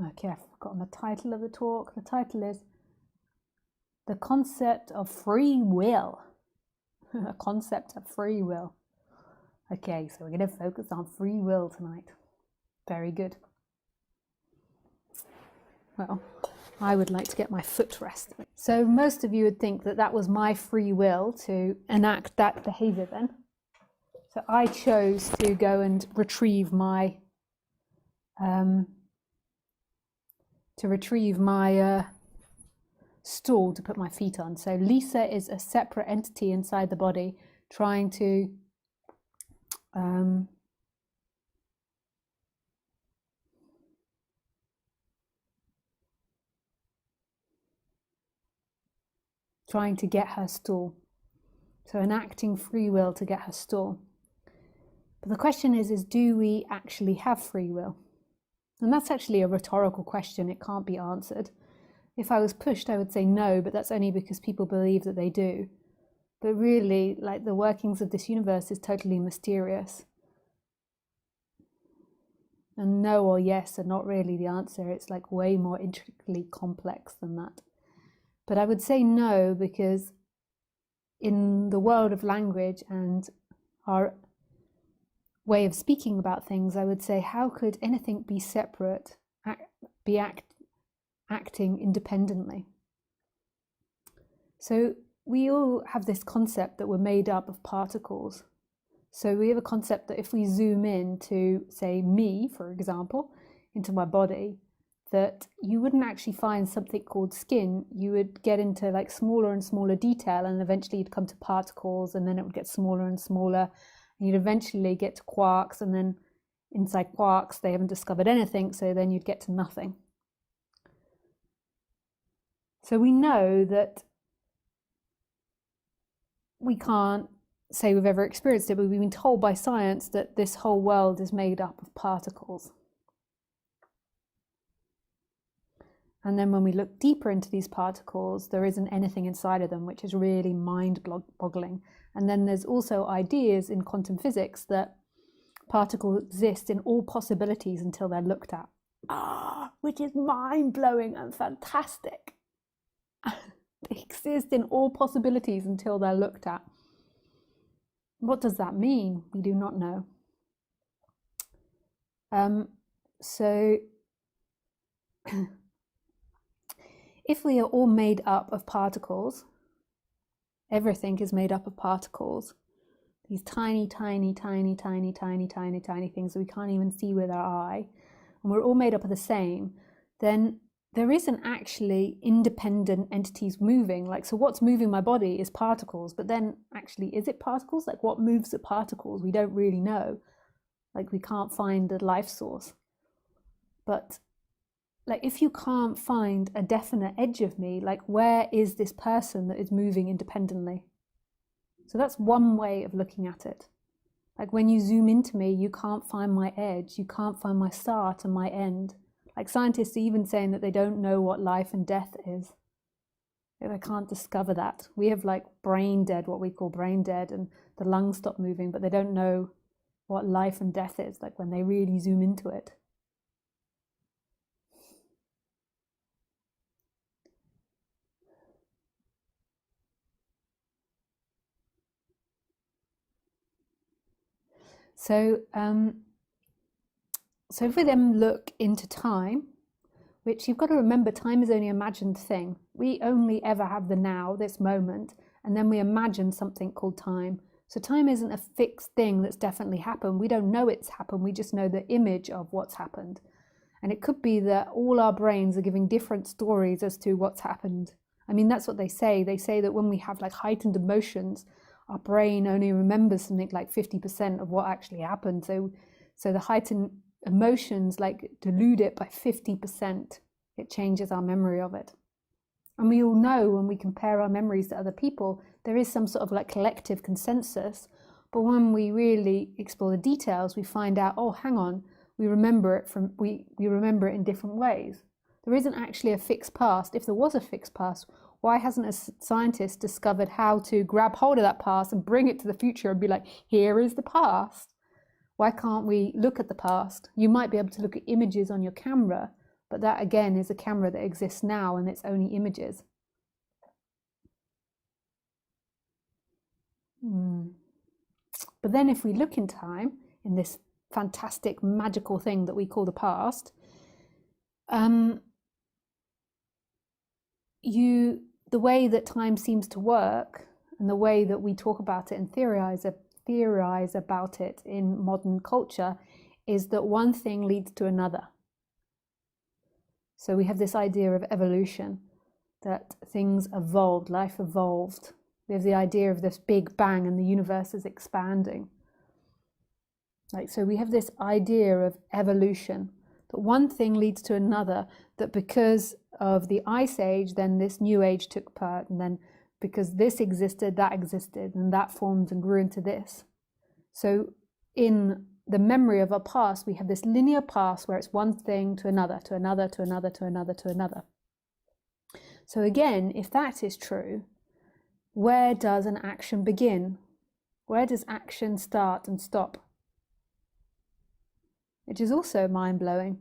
Okay, I've forgotten the title of the talk. The title is The Concept of Free Will. A concept of free will. Okay, so we're going to focus on free will tonight. Very good. Well, I would like to get my footrest. So most of you would think that that was my free will to enact that behavior then. So I chose to go and retrieve my stool to put my feet on. So Lisa is a separate entity inside the body trying to get her stool. So enacting free will to get her stool. But the question is do we actually have free will? And that's actually a rhetorical question. It can't be answered. If I was pushed, I would say no, but that's only because people believe that they do. But really, like, the workings of this universe is totally mysterious. And no or yes are not really the answer. It's like way more intricately complex than that. But I would say no, because in the world of language and our way of speaking about things, I would say, how could anything be separate, acting independently? So we all have this concept that we're made up of particles. So we have a concept that if we zoom in to, say, me, for example, into my body, that you wouldn't actually find something called skin. You would get into like smaller and smaller detail, and eventually you'd come to particles, and then it would get smaller and smaller, and you'd eventually get to quarks, and then inside quarks they haven't discovered anything, so then you'd get to nothing. So we know that we can't say we've ever experienced it, but we've been told by science that this whole world is made up of particles. And then when we look deeper into these particles, there isn't anything inside of them, which is really mind-boggling. And then there's also ideas in quantum physics that particles exist in all possibilities until they're looked at. Which is mind-blowing and fantastic. They exist in all possibilities until they're looked at. What does that mean? We do not know. If we are all made up of particles, everything is made up of particles, these tiny, tiny, tiny, tiny, tiny, tiny, tiny things that we can't even see with our eye, and we're all made up of the same, then there isn't actually independent entities moving. Like, so what's moving my body is particles, but then actually, is it particles? Like, what moves the particles? We don't really know. Like, we can't find a life source. But like, if you can't find a definite edge of me, like, where is this person that is moving independently? So that's one way of looking at it. Like, when you zoom into me, you can't find my edge. You can't find my start and my end. Like, scientists are even saying that they don't know what life and death is. They can't discover that. We have like brain dead, what we call brain dead, and the lungs stop moving, but they don't know what life and death is, like when they really zoom into it. So if we then look into time, which you've got to remember, time is only an imagined thing. We only ever have the now, this moment, and then we imagine something called time. So time isn't a fixed thing that's definitely happened. We don't know it's happened. We just know the image of what's happened. And it could be that all our brains are giving different stories as to what's happened. I mean, that's what they say. They say that when we have like heightened emotions, our brain only remembers something like 50% of what actually happened. So the heightened emotions like dilute it by 50%. It changes our memory of it. And we all know when we compare our memories to other people, there is some sort of like collective consensus. But when we really explore the details, we find out, oh, hang on, we remember it in different ways. There isn't actually a fixed past. If there was a fixed past, why hasn't a scientist discovered how to grab hold of that past and bring it to the future and be like, here is the past? Why can't we look at the past? You might be able to look at images on your camera, But that again is a camera that exists now and it's only images. But then if we look in time, in this fantastic magical thing that we call the past, the way that time seems to work and the way that we talk about it and theorize about it in modern culture is that one thing leads to another. So we have this idea of evolution, that things evolved, life evolved. We have the idea of this big bang and the universe is expanding. So we have this idea of evolution, that one thing leads to another, that because of the Ice Age, then this New Age took part, and then because this existed, that existed, and that formed and grew into this. So in the memory of our past, we have this linear past where it's one thing to another, to another, to another, to another, to another. So again, if that is true, where does an action begin? Where does action start and stop? Which is also mind-blowing.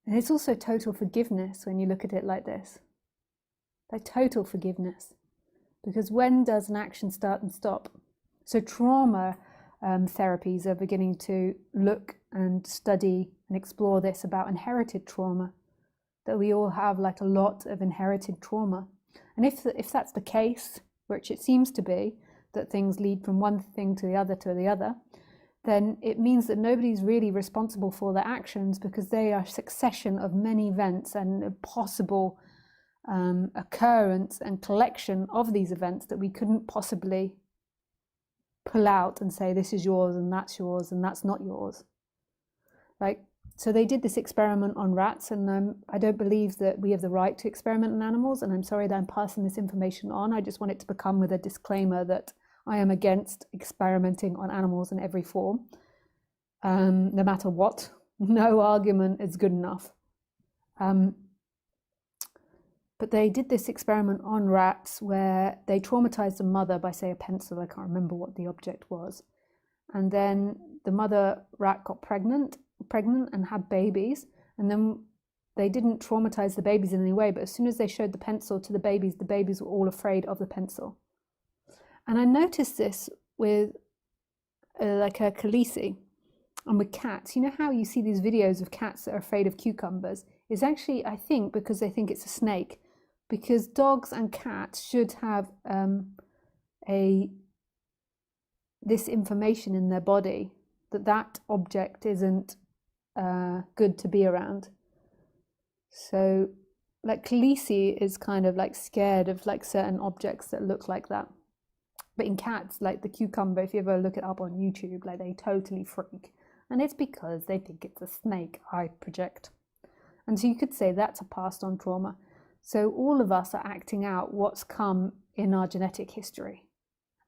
And it's also total forgiveness when you look at it like this. Like total forgiveness. Because when does an action start and stop? So trauma therapies are beginning to look and study and explore this about inherited trauma. That we all have like a lot of inherited trauma. And if that's the case, which it seems to be, that things lead from one thing to the other, then it means that nobody's really responsible for their actions because they are a succession of many events and a possible occurrence and collection of these events that we couldn't possibly pull out and say this is yours and that's not yours. So they did this experiment on rats, and I don't believe that we have the right to experiment on animals, and I'm sorry that I'm passing this information on. I just want it to become with a disclaimer that I am against experimenting on animals in every form, no matter what. No argument is good enough. But they did this experiment on rats where they traumatized a mother by, say, a pencil. I can't remember what the object was. And then the mother rat got pregnant and had babies. And then they didn't traumatize the babies in any way. But as soon as they showed the pencil to the babies were all afraid of the pencil. And I noticed this with like a Khaleesi and with cats. You know how you see these videos of cats that are afraid of cucumbers? It's actually, I think, because they think it's a snake. Because dogs and cats should have this information in their body that object isn't good to be around. So like Khaleesi is kind of like scared of like certain objects that look like that. But in cats, like the cucumber, if you ever look it up on YouTube, like they totally freak. And it's because they think it's a snake, I project. And so you could say that's a passed on trauma. So all of us are acting out what's come in our genetic history.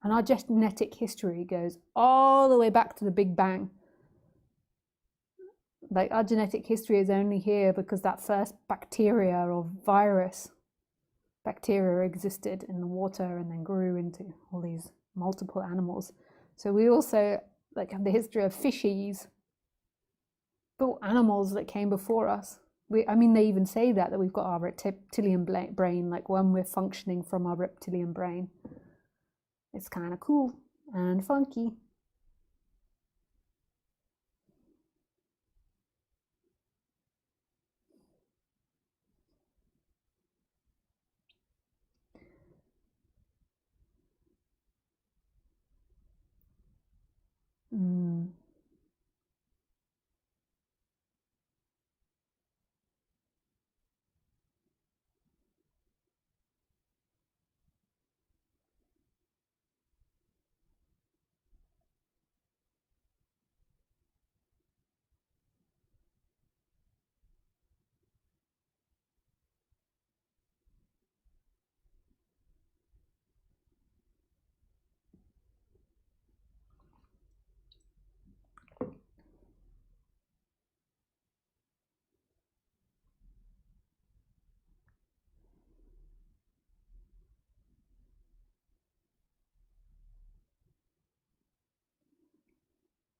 And our genetic history goes all the way back to the Big Bang. Like our genetic history is only here because that first bacteria or bacteria existed in the water and then grew into all these multiple animals. So we also like have the history of fishies, but animals that came before us. I mean, they even say that we've got our reptilian brain, like when we're functioning from our reptilian brain. It's kind of cool and funky.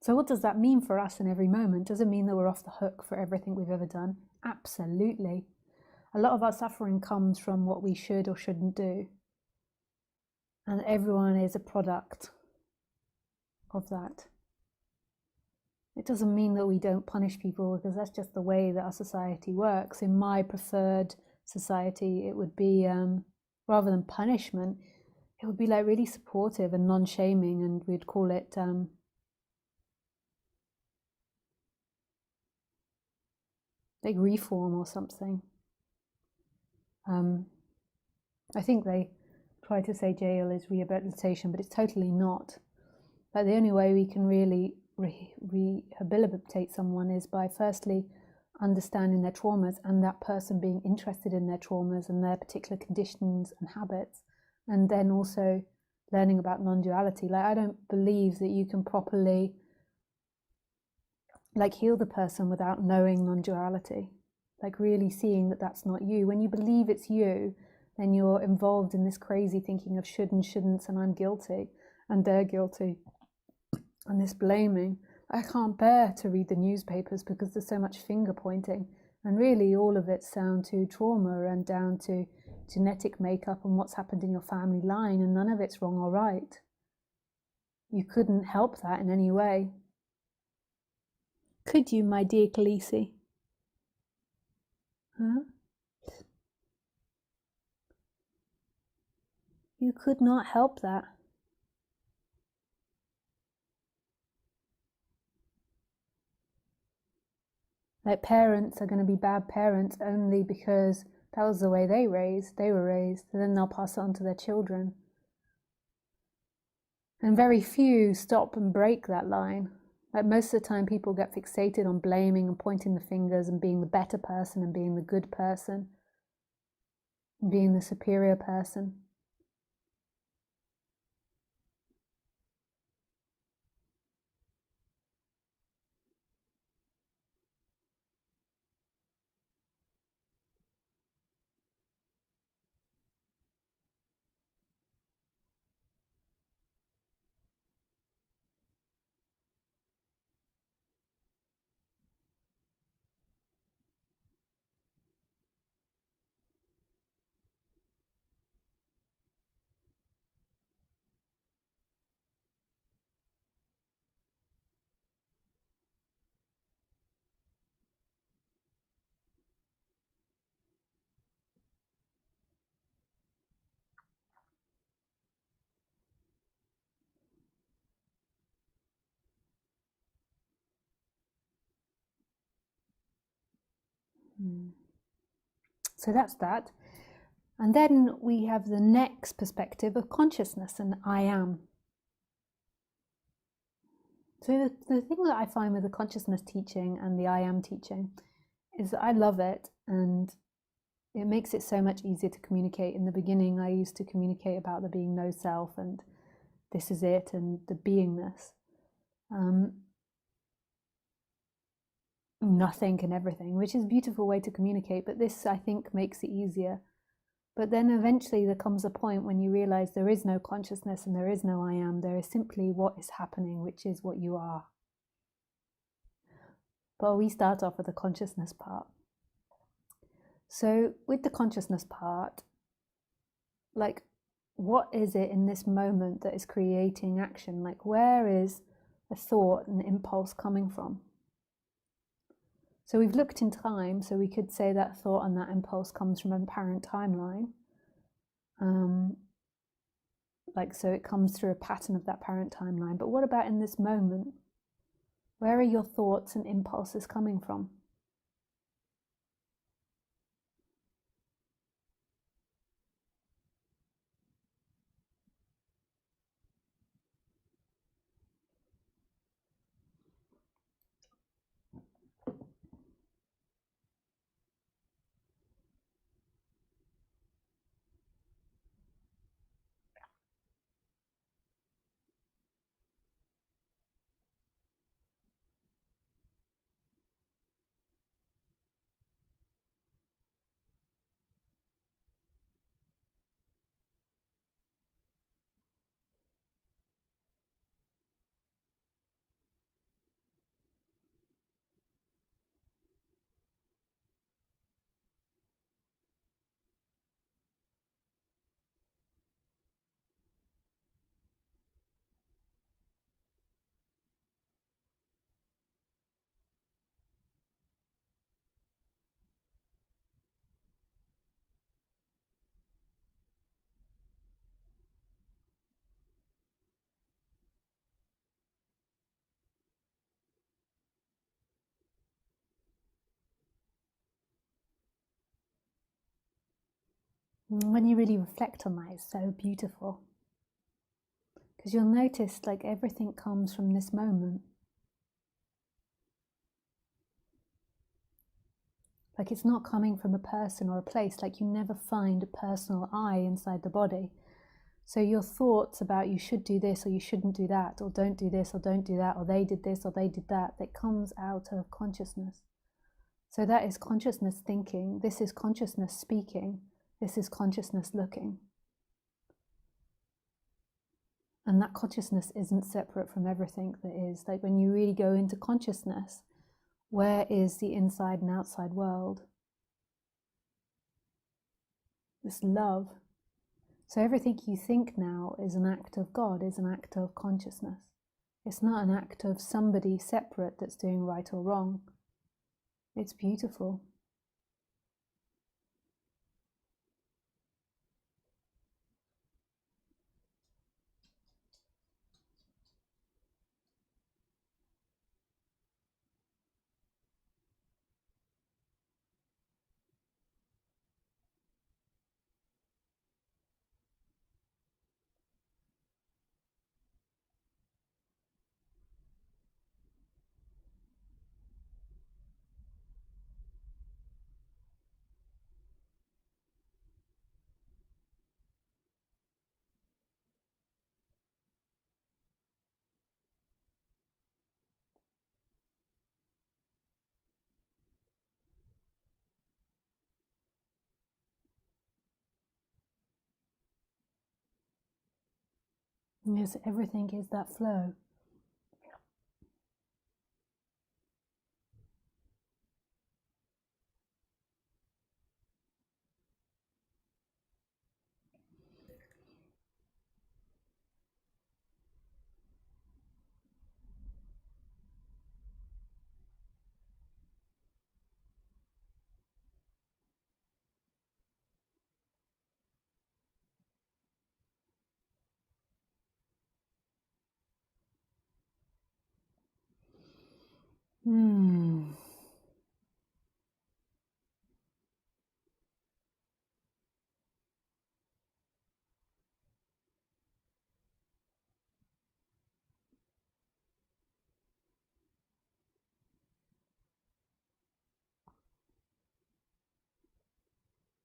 So what does that mean for us in every moment? Does it mean that we're off the hook for everything we've ever done? Absolutely. A lot of our suffering comes from what we should or shouldn't do. And everyone is a product of that. It doesn't mean that we don't punish people, because that's just the way that our society works. In my preferred society, it would be, rather than punishment, it would be like really supportive and non-shaming, and we'd call it like reform or something. I think they try to say jail is rehabilitation, but it's totally not. Like the only way we can really rehabilitate someone is by firstly understanding their traumas and that person being interested in their traumas and their particular conditions and habits, and then also learning about non-duality. Like, I don't believe that you can properly like heal the person without knowing non-duality, like really seeing that that's not you. When you believe it's you, then you're involved in this crazy thinking of should and shouldn'ts, and I'm guilty and they're guilty, and this blaming. I can't bear to read the newspapers because there's so much finger pointing, and really all of it's down to trauma and down to genetic makeup and what's happened in your family line, and none of it's wrong or right. You couldn't help that in any way. Could you, my dear Khaleesi? Huh? You could not help that. Like, parents are going to be bad parents only because that was the way they were raised, and then they'll pass it on to their children. And very few stop and break that line. Like, most of the time people get fixated on blaming and pointing the fingers and being the better person and being the good person and being the superior person. So that's that. And then we have the next perspective of consciousness and I am. So the thing that I find with the consciousness teaching and the I am teaching is that I love it, and it makes it so much easier to communicate. In the beginning, I used to communicate about there being no self and this is it and the beingness. Nothing and everything, which is a beautiful way to communicate, but this, I think, makes it easier. But then eventually there comes a point when you realize there is no consciousness and there is no I am. There is simply what is happening, which is what you are. But we start off with the consciousness part. So with the consciousness part, like, what is it in this moment that is creating action? Like, where is a thought and impulse coming from? So we've looked in time, so we could say that thought and that impulse comes from a parent timeline. So it comes through a pattern of that parent timeline. But what about in this moment? Where are your thoughts and impulses coming from? When you really reflect on that, it's so beautiful. Because you'll notice like everything comes from this moment. Like it's not coming from a person or a place, like you never find a personal I inside the body. So your thoughts about you should do this or you shouldn't do that, or don't do this or don't do that, or they did this or they did that, that comes out of consciousness. So that is consciousness thinking, this is consciousness speaking, this is consciousness looking. And that consciousness isn't separate from everything that is. Like when you really go into consciousness, where is the inside and outside world? This love. So everything you think now is an act of God, is an act of consciousness. It's not an act of somebody separate that's doing right or wrong. It's beautiful. Yes, everything is that flow.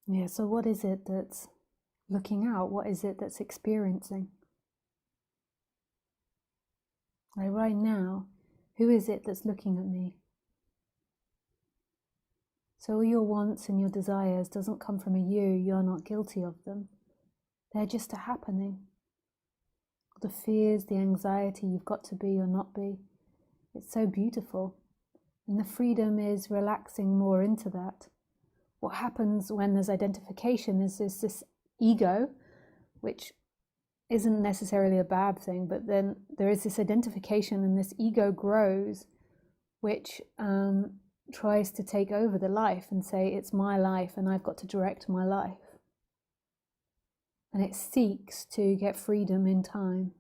Yeah, so what is it that's looking out? What is it that's experiencing? Like right now, who is it that's looking at me? So all your wants and your desires doesn't come from a you, you're not guilty of them. They're just a happening. The fears, the anxiety, you've got to be or not be. It's so beautiful. And the freedom is relaxing more into that. What happens when there's identification is there's this ego, which isn't necessarily a bad thing, but then there is this identification and this ego grows, which tries to take over the life and say, it's my life and I've got to direct my life. And it seeks to get freedom in time.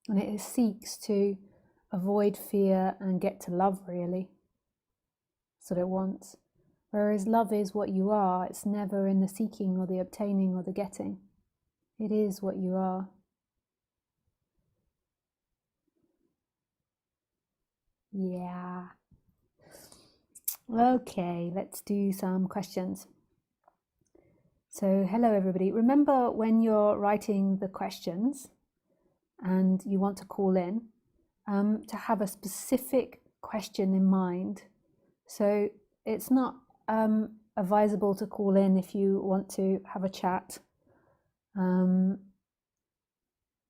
And it seeks to avoid fear and get to love, really. That's what it wants. Whereas love is what you are. It's never in the seeking or the obtaining or the getting. It is what you are. Yeah. Okay, let's do some questions. So, hello everybody. Remember when you're writing the questions and you want to call in, to have a specific question in mind. So it's not advisable to call in if you want to have a chat.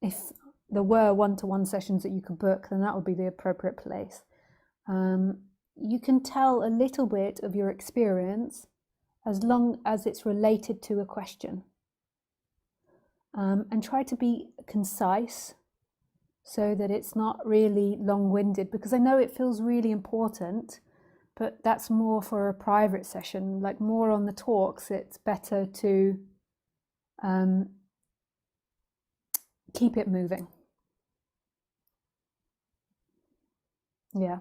If there were one-to-one sessions that you could book, then that would be the appropriate place. You can tell a little bit of your experience as long as it's related to a question. And try to be concise so that it's not really long-winded, because I know it feels really important, but that's more for a private session. Like more on the talks, it's better to keep it moving. Yeah.